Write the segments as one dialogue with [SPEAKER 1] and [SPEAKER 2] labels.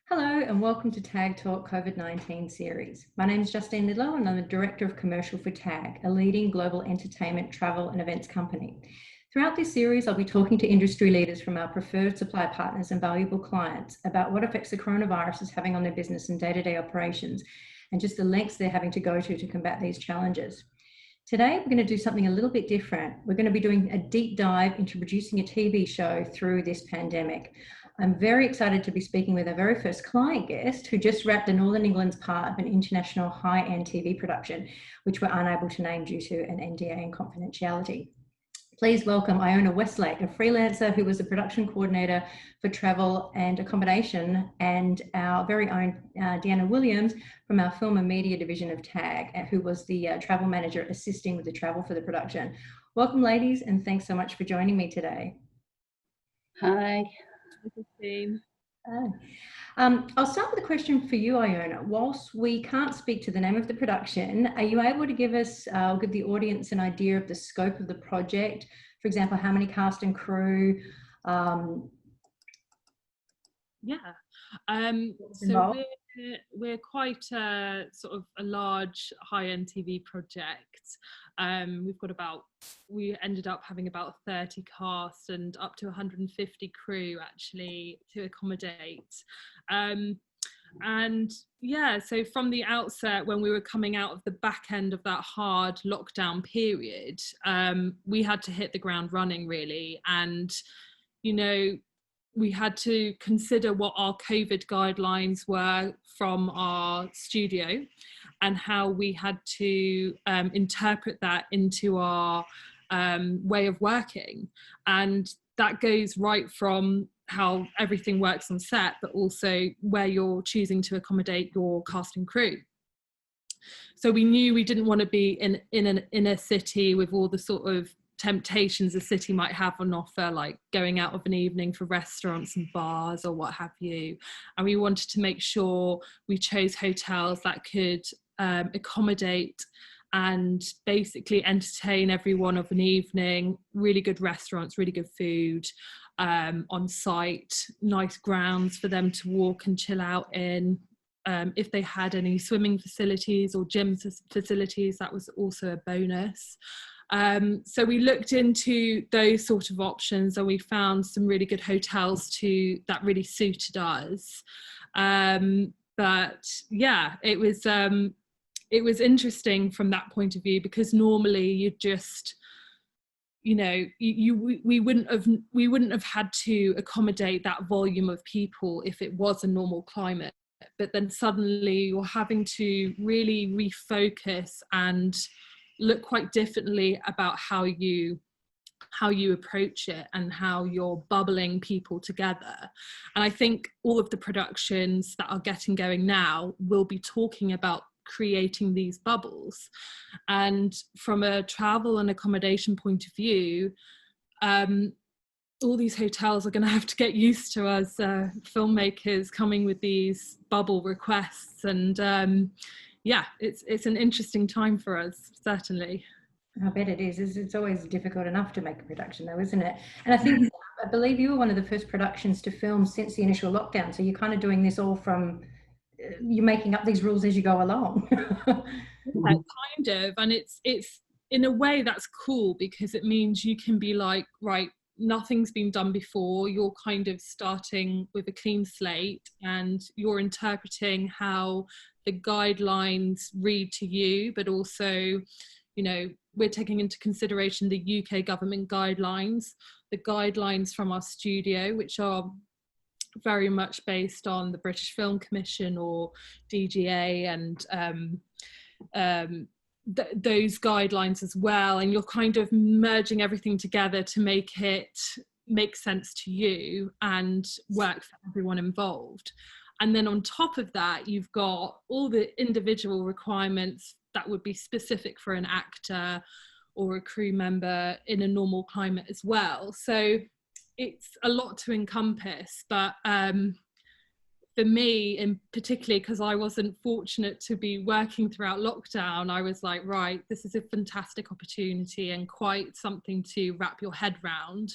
[SPEAKER 1] Hello and welcome to TAG Talk COVID-19 series. My name is Justine Lidlow and I'm the Director of Commercial for TAG, a leading global entertainment, travel and events company. Throughout this series, I'll be talking to industry leaders from our preferred supply partners and valuable clients about what effects the coronavirus is having on their business and day-to-day operations, and just the lengths they're having to go to combat these challenges. Today, we're going to do something a little bit different. We're going to be doing a deep dive into producing a TV show through this pandemic. I'm very excited to be speaking with our very first client guest who just wrapped the Northern England's part of an international high-end TV production, which we're unable to name due to an NDA and confidentiality. Please welcome Iona Westlake, a freelancer who was a production coordinator for travel and accommodation, and our very own Deanna Williams from our film and media division of TAG, who was the travel manager assisting with the travel for the production. Welcome, ladies, and thanks so much for joining me today.
[SPEAKER 2] Hi.
[SPEAKER 1] I'll start with a question for you, Iona. Whilst we can't speak to the name of the production, are you able to give us, give the audience an idea of the scope of the project? For example, how many cast and crew?
[SPEAKER 3] So we're quite sort of a large high-end TV project. We ended up having about 30 cast and up to 150 crew actually to accommodate. And yeah, so from the outset, when we were coming out of the back end of that hard lockdown period, we had to hit the ground running really. And, you know, we had to consider what our COVID guidelines were from our studio and how we had to interpret that into our way of working. And that goes right from how everything works on set, but also where you're choosing to accommodate your cast and crew. So we knew we didn't want to be in a city with all the sort of temptations a city might have on offer, like going out of an evening for restaurants and bars or what have you. And we wanted to make sure we chose hotels that could accommodate and basically entertain everyone of an evening, really good restaurants, really good food on site, nice grounds for them to walk and chill out in. If they had any swimming facilities or gym facilities, that was also a bonus. So we looked into those sort of options and we found some really good hotels that really suited us. But yeah, it was interesting from that point of view, because normally you just, you know, we wouldn't have had to accommodate that volume of people if it was a normal climate. But then suddenly you're having to really refocus and look quite differently about how you approach it and how you're bubbling people together. And I think all of the productions that are getting going now will be talking about creating these bubbles. And from a travel and accommodation point of view, all these hotels are going to have to get used to us filmmakers coming with these bubble requests. And yeah, it's an interesting time for us, certainly.
[SPEAKER 1] I bet it is. It's always difficult enough to make a production though, isn't it? And I believe you were one of the first productions to film since the initial lockdown. So you're kind of doing this all from, you're making up these rules as you go along.
[SPEAKER 3] Yeah, kind of. And it's in a way that's cool, because it means you can be like, right, nothing's been done before. You're kind of starting with a clean slate and you're interpreting how the guidelines read to you, but also, you know, we're taking into consideration the UK government guidelines, the guidelines from our studio, which are very much based on the British Film Commission or DGA and those guidelines as well. And you're kind of merging everything together to make it make sense to you and work for everyone involved. And then on top of that, you've got all the individual requirements that would be specific for an actor or a crew member in a normal climate as well. So it's a lot to encompass, but for me, in particularly, because I wasn't fortunate to be working throughout lockdown, I was like, right, this is a fantastic opportunity and quite something to wrap your head round.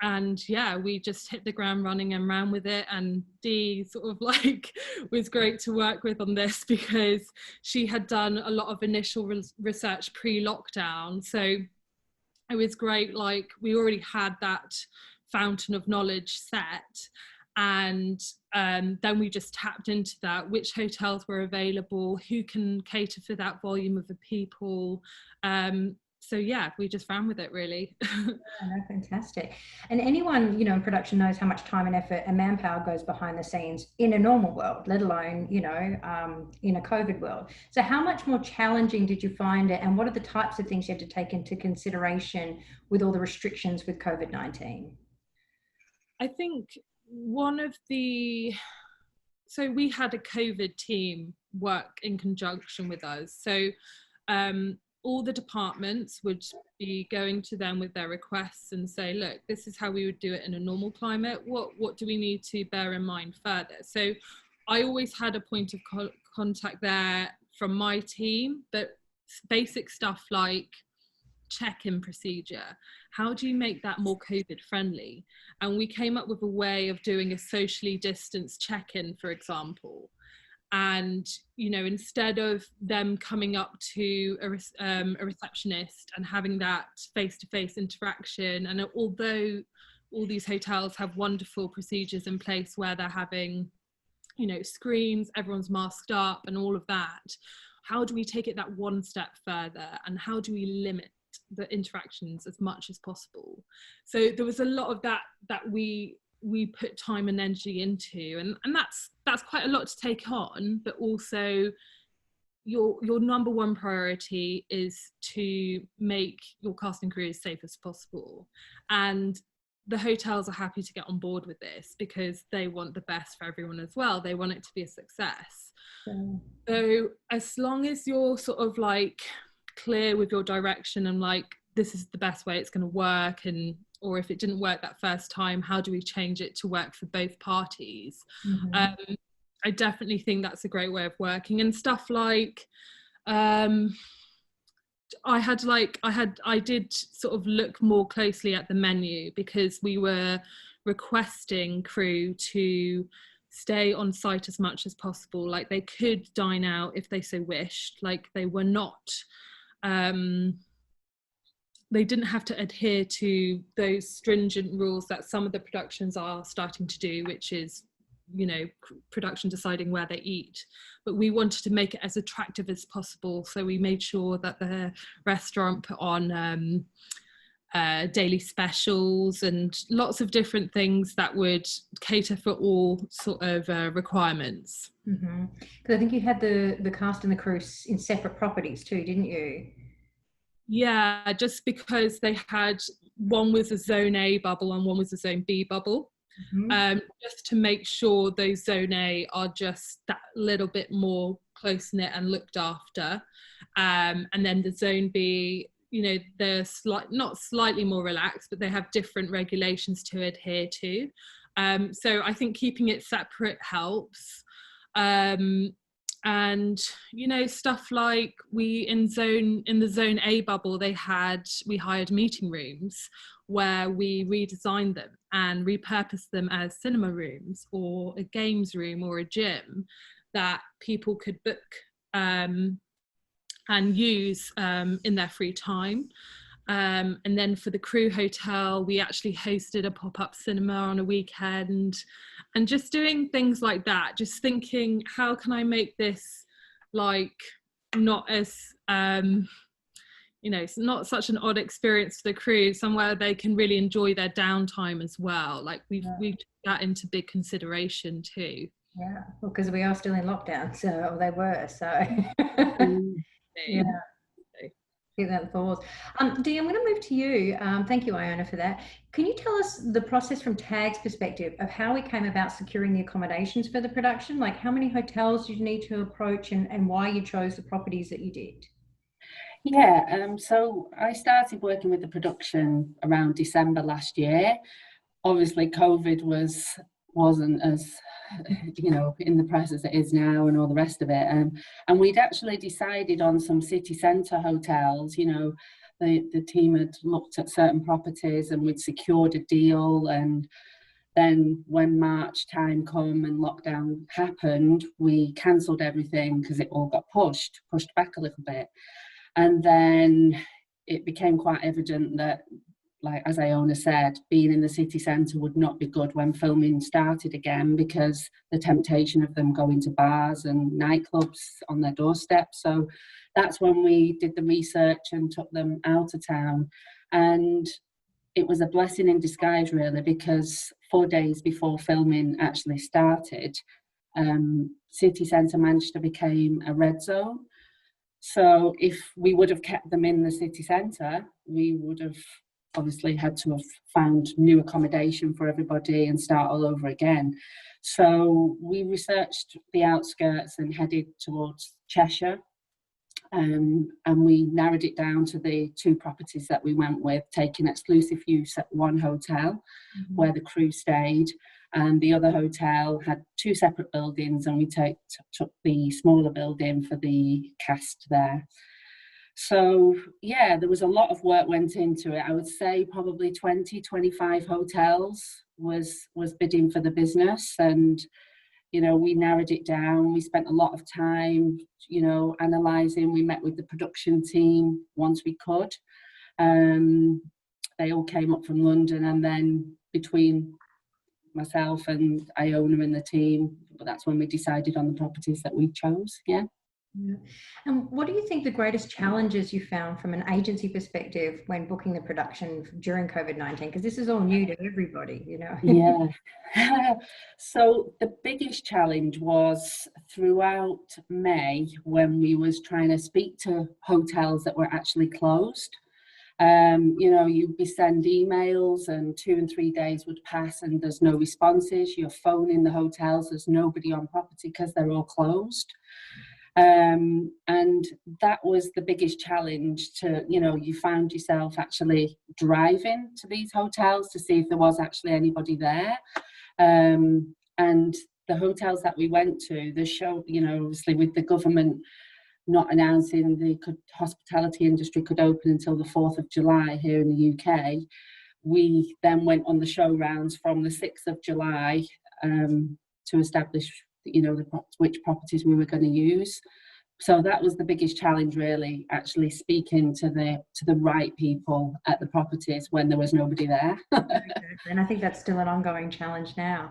[SPEAKER 3] and yeah, we just hit the ground running and ran with it. And Dee sort of like was great to work with on this because she had done a lot of initial research pre-lockdown. So it was great, like we already had that fountain of knowledge set, and then we just tapped into that, which hotels were available, who can cater for that volume of the people. So yeah, we just ran with it really.
[SPEAKER 1] Oh, no, fantastic. And anyone, you know, in production knows how much time and effort and manpower goes behind the scenes in a normal world, let alone, you know, in a COVID world. So how much more challenging did you find it, and what are the types of things you had to take into consideration with all the restrictions with COVID-19?
[SPEAKER 3] I think so we had a COVID team work in conjunction with us. So all the departments would be going to them with their requests and say, look, this is how we would do it in a normal climate. What do we need to bear in mind further? So I always had a point of contact there from my team, but basic stuff like check-in procedure, how do you make that more COVID friendly? And we came up with a way of doing a socially distanced check-in, for example. And, you know, instead of them coming up to a receptionist and having that face-to-face interaction, and although all these hotels have wonderful procedures in place where they're having, you know, screens, everyone's masked up and all of that, how do we take it that one step further, and how do we limit the interactions as much as possible? So there was a lot of that we put time and energy into, and that's quite a lot to take on, but also your number one priority is to make your cast and crew as safe as possible. And the hotels are happy to get on board with this because they want the best for everyone as well. They want it to be a success. So as long as you're sort of like clear with your direction and like, this is the best way it's going to work, and or if it didn't work that first time, how do we change it to work for both parties? I definitely think that's a great way of working. And stuff like I did sort of look more closely at the menu, because we were requesting crew to stay on site as much as possible. Like they could dine out if they so wished. Like they were not they didn't have to adhere to those stringent rules that some of the productions are starting to do, which is, you know, production deciding where they eat. But we wanted to make it as attractive as possible, so we made sure that the restaurant put on daily specials and lots of different things that would cater for all sort of requirements.
[SPEAKER 1] Because I think you had the cast and the crew in separate properties too, didn't you?
[SPEAKER 3] Yeah, just because they had, one was a zone A bubble and one was a zone B bubble. Just to make sure those zone A are just that little bit more close knit and looked after, and then the zone B, you know, they're not slightly more relaxed, but they have different regulations to adhere to. So I think keeping it separate helps. And, you know, stuff like in the zone A bubble, we hired meeting rooms where we redesigned them and repurposed them as cinema rooms or a games room or a gym that people could book and use in their free time. And then for the crew hotel, we actually hosted a pop-up cinema on a weekend, and just doing things like that, just thinking, how can I make this like not as you know, it's not such an odd experience for the crew, somewhere they can really enjoy their downtime as well. Like we took that into big consideration too.
[SPEAKER 1] Yeah, well, because we are still in lockdown, so they were, so yeah. Keep that thought. Dee, I'm going to move to you. Thank you, Iona, for that. Can you tell us the process from TAG's perspective of how we came about securing the accommodations for the production? Like how many hotels did you need to approach, and why you chose the properties that you did?
[SPEAKER 2] Yeah, so I started working with the production around December last year. Obviously, COVID wasn't as, you know, in the press as it is now and all the rest of it. And we'd actually decided on some city centre hotels, you know, the team had looked at certain properties and we'd secured a deal, and then when March time come and lockdown happened, we cancelled everything because it all got pushed back a little bit. And then it became quite evident that, like as Iona said, being in the city centre would not be good when filming started again, because the temptation of them going to bars and nightclubs on their doorstep. So that's when we did the research and took them out of town. And it was a blessing in disguise, really, because 4 days before filming actually started, city centre Manchester became a red zone. So if we would have kept them in the city centre, we would have obviously had to have found new accommodation for everybody and start all over again. So we researched the outskirts and headed towards Cheshire, and we narrowed it down to the 2 properties that we went with, taking exclusive use at one hotel where the crew stayed, and the other hotel had 2 separate buildings, and we took the smaller building for the cast there. So yeah, there was a lot of work went into it. I would say probably 20-25 hotels was bidding for the business, and we narrowed it down. We spent a lot of time analysing. We met with the production team once we could. They all came up from London, and then between myself and Iona and the team, that's when we decided on the properties that we chose. Yeah.
[SPEAKER 1] And what do you think the greatest challenges you found from an agency perspective when booking the production during COVID-19? Because this is all new to everybody,
[SPEAKER 2] Yeah. So the biggest challenge was throughout May, when we was trying to speak to hotels that were actually closed. You'd be send emails and 2 and 3 days would pass and there's no responses. You're phoning the hotels, there's nobody on property because they're all closed. And that was the biggest challenge to, you found yourself actually driving to these hotels to see if there was actually anybody there. And the hotels that we went to, the show, obviously with the government not announcing the hospitality industry could open until the 4th of July here in the UK, we then went on the show rounds from the 6th of July to establish which properties we were going to use. So that was the biggest challenge, really, actually speaking to the right people at the properties when there was nobody there.
[SPEAKER 1] And I think that's still an ongoing challenge now.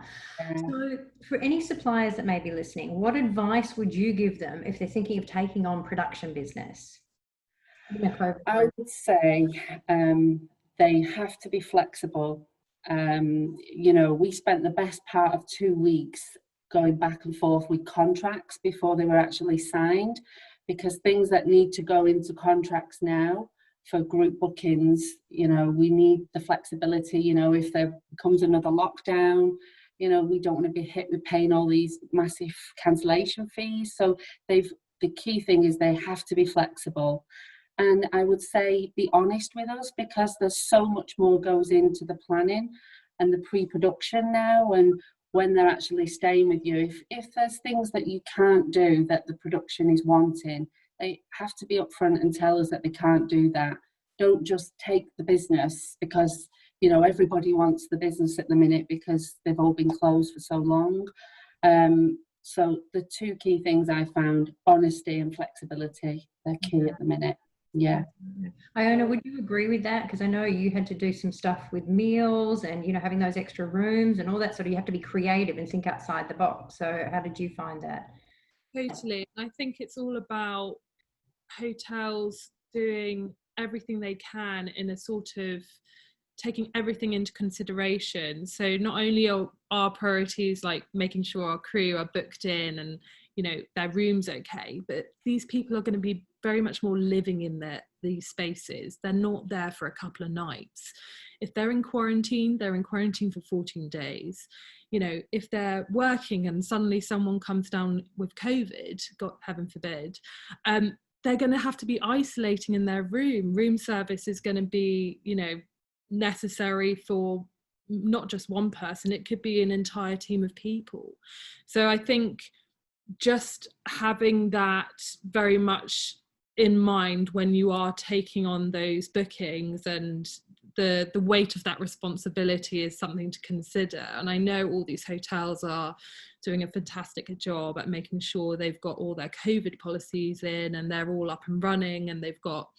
[SPEAKER 1] So for any suppliers that may be listening, what advice would you give them if they're thinking of taking on production business?
[SPEAKER 2] I would say they have to be flexible. We spent the best part of 2 weeks going back and forth with contracts before they were actually signed, because things that need to go into contracts now for group bookings, we need the flexibility. If there comes another lockdown, we don't want to be hit with paying all these massive cancellation fees. So the key thing is they have to be flexible. And I would say be honest with us, because there's so much more goes into the planning and the pre-production now, and when they're actually staying with you. If there's things that you can't do that the production is wanting, they have to be upfront and tell us that they can't do that. Don't just take the business because, everybody wants the business at the minute because they've all been closed for so long. So the 2 key things I found, honesty and flexibility, they're key at the minute. Yeah.
[SPEAKER 1] Iona, would you agree with that? Because I know you had to do some stuff with meals and, having those extra rooms and all that sort of, you have to be creative and think outside the box. So how did you find that?
[SPEAKER 3] Totally. I think it's all about hotels doing everything they can in a sort of taking everything into consideration. So not only are our priorities like making sure our crew are booked in and their room's okay, but these people are going to be very much more living in these spaces. They're not there for a couple of nights. If they're in quarantine, they're in quarantine for 14 days. If they're working and suddenly someone comes down with COVID, God heaven forbid, they're going to have to be isolating in their room. Room service is going to be, necessary for not just one person, it could be an entire team of people. So I think just having that very much in mind when you are taking on those bookings, and the weight of that responsibility is something to consider. And I know all these hotels are doing a fantastic job at making sure they've got all their COVID policies in and they're all up and running and they've got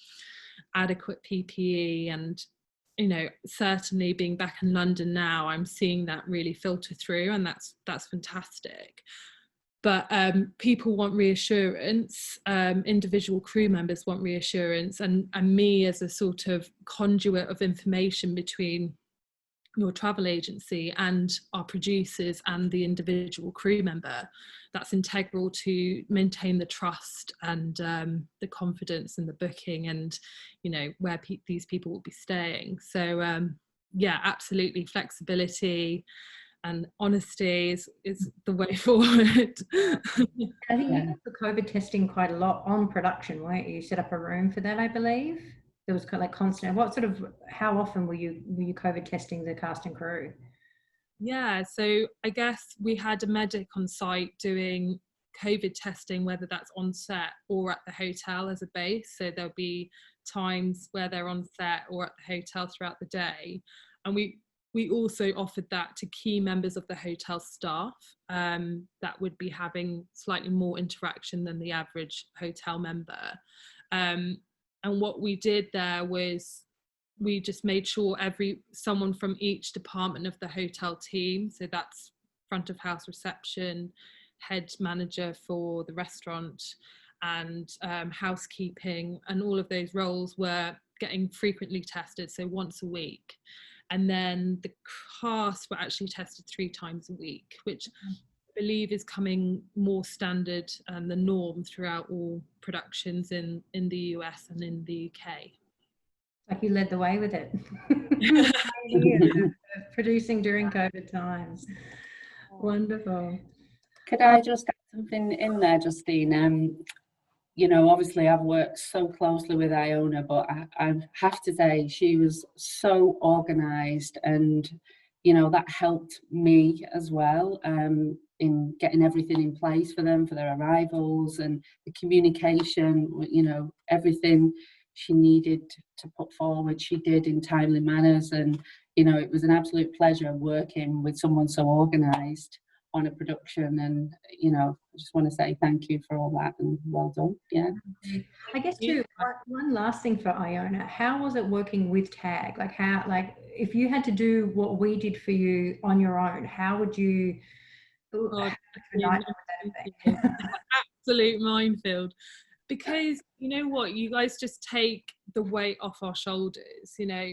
[SPEAKER 3] adequate PPE. And you know, certainly being back in London now, I'm seeing that really filter through, and that's fantastic. But people want reassurance, individual crew members want reassurance, and me as a sort of conduit of information between your travel agency and our producers and the individual crew member, that's integral to maintain the trust and the confidence in the booking, and you know, where these people will be staying. So yeah, absolutely, flexibility and honesty is the way forward.
[SPEAKER 1] I think you did the COVID testing quite a lot on production, weren't you? You set up a room for that, I believe. There was kind of like constant. What sort of, how often were you COVID testing the cast and crew?
[SPEAKER 3] Yeah, so I guess we had a medic on site doing COVID testing, whether that's on set or at the hotel as a base. So there'll be times where they're on set or at the hotel throughout the day. And we also offered that to key members of the hotel staff that would be having slightly more interaction than the average hotel member. And what we did there was we just made sure someone from each department of the hotel team, so that's front of house reception, head manager for the restaurant, and housekeeping, and all of those roles were getting frequently tested, so once a week. And then the cast were actually tested 3 times a week, which I believe is coming more standard and the norm throughout all productions in the US and in the UK.
[SPEAKER 1] Like you led the way with it. Producing during COVID times. Wonderful.
[SPEAKER 2] Could I just add something in there, Justine? You know, obviously I've worked so closely with Iona, but I have to say she was so organised, and you know, that helped me as well in getting everything in place for them, for their arrivals, and the communication, you know, everything she needed to put forward, she did in timely manners. And you know, it was an absolute pleasure working with someone so organised on a production. And you know, I just want to say thank you for all that, and well done. Yeah,
[SPEAKER 1] I guess too, one last thing for Iona, how was it working with TAG? Like how, like if you had to do what we did for you on your own, how would you
[SPEAKER 3] absolute minefield? Because you know what, you guys just take the weight off our shoulders. You know,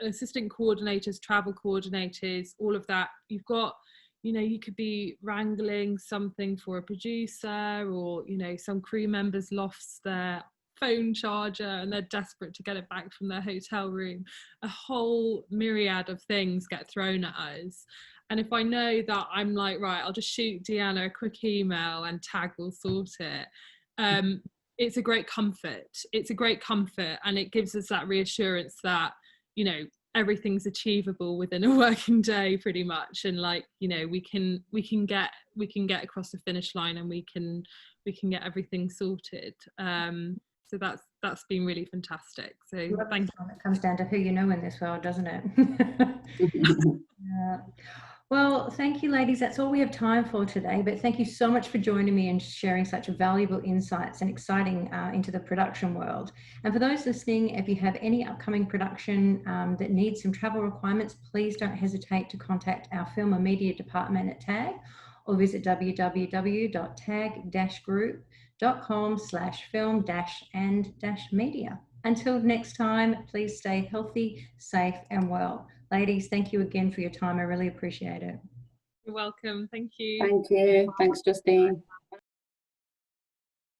[SPEAKER 3] assistant coordinators, travel coordinators, all of that. You've got, you know, you could be wrangling something for a producer, or you know, some crew members lost their phone charger and they're desperate to get it back from their hotel room. A whole myriad of things get thrown at us. And if I know that, I'm like, right, I'll just shoot Deanna a quick email and TAG will sort it. It's a great comfort. It's a great comfort, and it gives us that reassurance that, you know, everything's achievable within a working day pretty much, and like, you know, we can get across the finish line, and we can get everything sorted. So that's been really fantastic. So thank you.
[SPEAKER 1] It comes down to who you know in this world, doesn't it? Yeah. Well, thank you, ladies. That's all we have time for today, but thank you so much for joining me and sharing such valuable insights and exciting into the production world. And for those listening, if you have any upcoming production that needs some travel requirements, please don't hesitate to contact our film and media department at TAG, or visit www.tag-group.com/film-and-media. Until next time, please stay healthy, safe, and well. Ladies, thank you again for your time. I really appreciate it.
[SPEAKER 3] You're welcome. Thank you.
[SPEAKER 2] Thank you. Thanks, Justine.